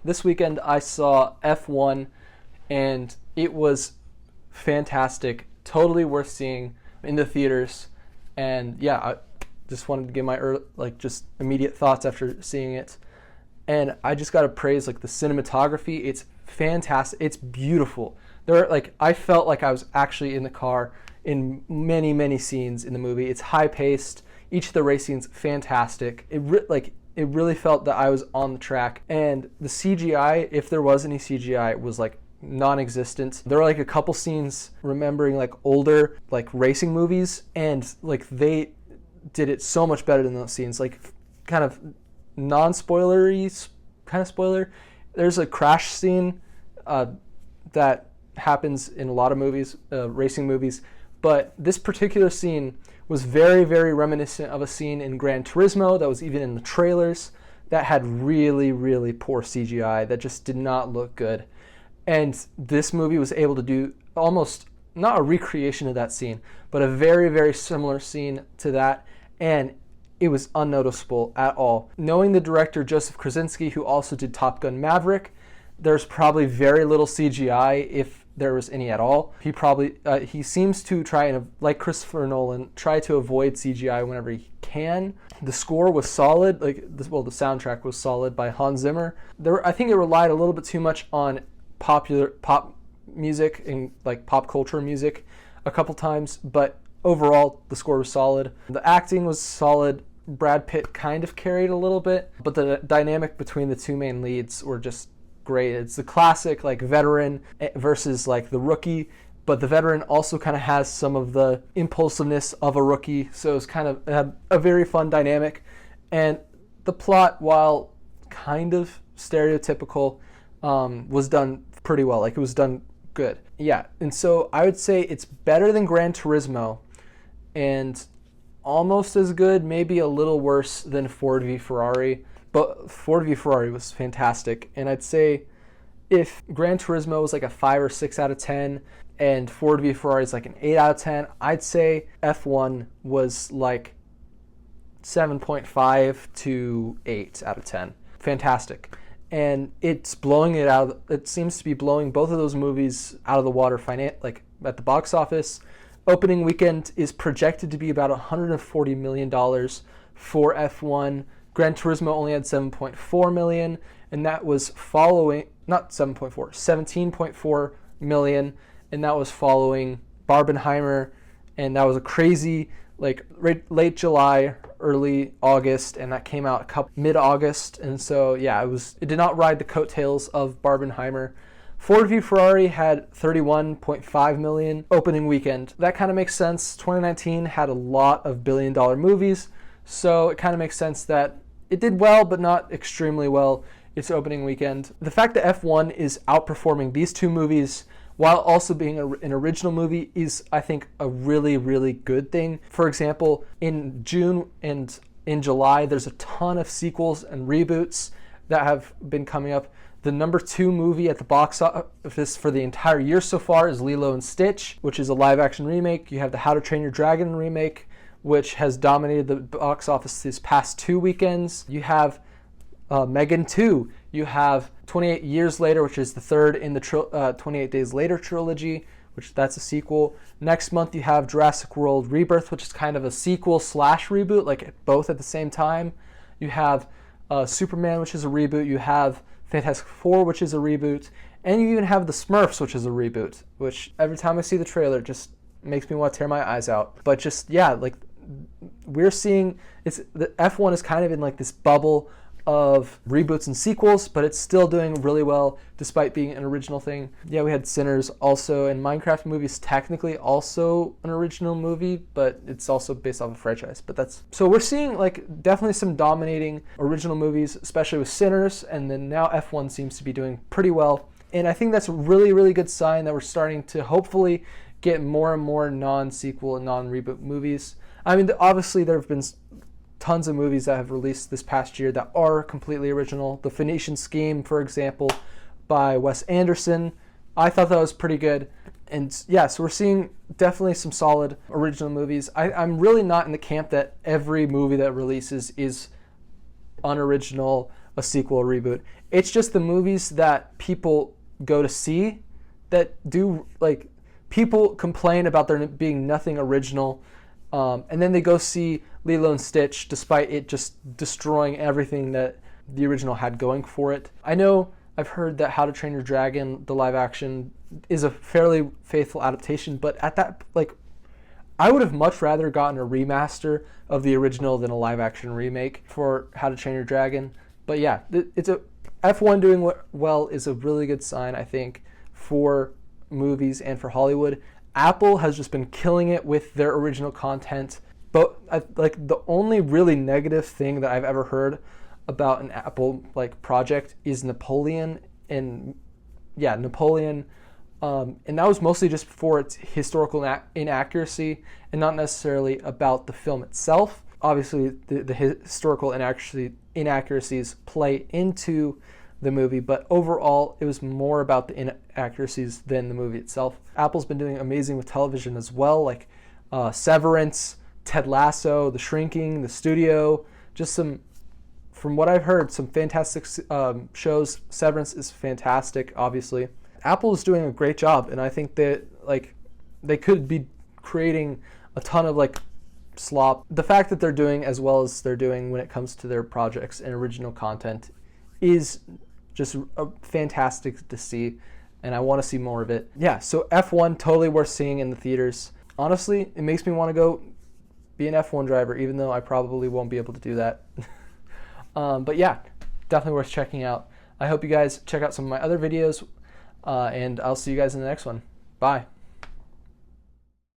this weekend I saw F1, and it was fantastic. Totally worth seeing in the theaters. And yeah, I just wanted to give my just immediate thoughts after seeing it. And I just gotta praise like the cinematography. It's fantastic. It's beautiful. I felt like I was actually in the car in many scenes in the movie. It's high paced. Each of the race scenes fantastic. It really felt that I was on the track. And the CGI, if there was any CGI, was like non-existent. There were like a couple scenes remembering like older like racing movies, and like they did it so much better than those scenes. Like kind of non-spoilery kind of spoiler. There's a crash scene that happens in a lot of movies, racing movies, but this particular scene was very reminiscent of a scene in Gran Turismo that was even in the trailers that had really poor CGI that just did not look good. And this movie was able to do almost not a recreation of that scene, but a very similar scene to that, and it was unnoticeable at all. Knowing the director Joseph Krasinski, who also did Top Gun Maverick, there's probably very little CGI, if there was any at all. He seems to try and, like Christopher Nolan, try to avoid CGI whenever he can. The score was solid, the soundtrack was solid by Hans Zimmer. I think it relied a little bit too much on pop music and like pop culture music a couple times, but overall the score was solid. The acting was solid. Brad Pitt kind of carried a little bit, but the dynamic between the two main leads were just great. It's the classic like veteran versus like the rookie, but the veteran also kind of has some of the impulsiveness of a rookie, so it's kind of had a very fun dynamic. And the plot, while kind of stereotypical, was done pretty well. Like it was done good. Yeah, and so I would say it's better than Gran Turismo and almost as good, maybe a little worse than Ford v Ferrari. But Ford v Ferrari was fantastic. And I'd say if Gran Turismo was like a 5 or 6 out of 10 and Ford v Ferrari is like an 8 out of 10, I'd say F1 was like 7.5 to 8 out of 10. Fantastic. And it's blowing it out. It seems to be blowing both of those movies out of the water like at the box office. Opening weekend is projected to be about $140 million for F1. Gran Turismo only had 7.4 million, and that was following, not 7.4, 17.4 million, and that was following Barbenheimer, and that was a crazy, like late July, early August, and that came out mid-August, and so yeah, it did not ride the coattails of Barbenheimer. Ford v Ferrari had 31.5 million opening weekend. That kind of makes sense. 2019 had a lot of billion-dollar movies, so it kind of makes sense that it did well, but not extremely well its opening weekend. The fact that F1 is outperforming these two movies while also being an original movie is, I think, a really good thing. For example, in June and in July, there's a ton of sequels and reboots that have been coming up. The number 2 movie at the box office for the entire year so far is Lilo and Stitch, which is a live-action remake. You have the How to Train Your Dragon remake, which has dominated the box office these past 2 weekends. You have Megan 2. You have 28 Years Later, which is the third in the 28 Days Later trilogy, that's a sequel. Next month you have Jurassic World Rebirth, which is kind of a sequel / reboot, like both at the same time. You have Superman, which is a reboot. You have Fantastic Four, which is a reboot. And you even have The Smurfs, which is a reboot, which every time I see the trailer just makes me want to tear my eyes out. But just, yeah, like we're seeing, the F1 is kind of in like this bubble of reboots and sequels, but it's still doing really well despite being an original thing. Yeah, we had Sinners also, and Minecraft movie is technically also an original movie, but it's also based off a franchise. So we're seeing like definitely some dominating original movies, especially with Sinners, and then now F1 seems to be doing pretty well. And I think that's a really good sign that we're starting to hopefully get more and more non-sequel and non-reboot movies. I mean, obviously there have been tons of movies that have released this past year that are completely original. The Phoenician Scheme, for example, by Wes Anderson. I thought that was pretty good. And yeah, so we're seeing definitely some solid original movies. I'm really not in the camp that every movie that releases is unoriginal a sequel, a reboot. It's just the movies that people go to see that do, like, people complain about there being nothing original, and then they go see Lilo and Stitch despite it just destroying everything that the original had going for it. I know I've heard that How to Train Your Dragon, the live action, is a fairly faithful adaptation, but at that, like, I would have much rather gotten a remaster of the original than a live action remake for How to Train Your Dragon. But yeah, it's a F1 doing well is a really good sign, I think, for movies and for Hollywood. Apple has just been killing it with their original content. But like, the only really negative thing that I've ever heard about an Apple like project is Napoleon, and Napoleon. And that was mostly just for its historical inaccuracy and not necessarily about the film itself. Obviously, the historical inaccuracies play into the movie, but overall, it was more about the inaccuracies than the movie itself. Apple's been doing amazing with television as well, like Severance, Ted Lasso, The Shrinking, The Studio, just some, from what I've heard, some fantastic shows. Severance is fantastic, obviously. Apple is doing a great job, and I think that like they could be creating a ton of like slop. The fact that they're doing as well as they're doing when it comes to their projects and original content is just fantastic to see, and I want to see more of it. Yeah, so F1 totally worth seeing in the theaters. Honestly, it makes me want to go be an F1 driver, even though I probably won't be able to do that. But yeah, definitely worth checking out. I hope you guys check out some of my other videos. And I'll see you guys in the next one. Bye.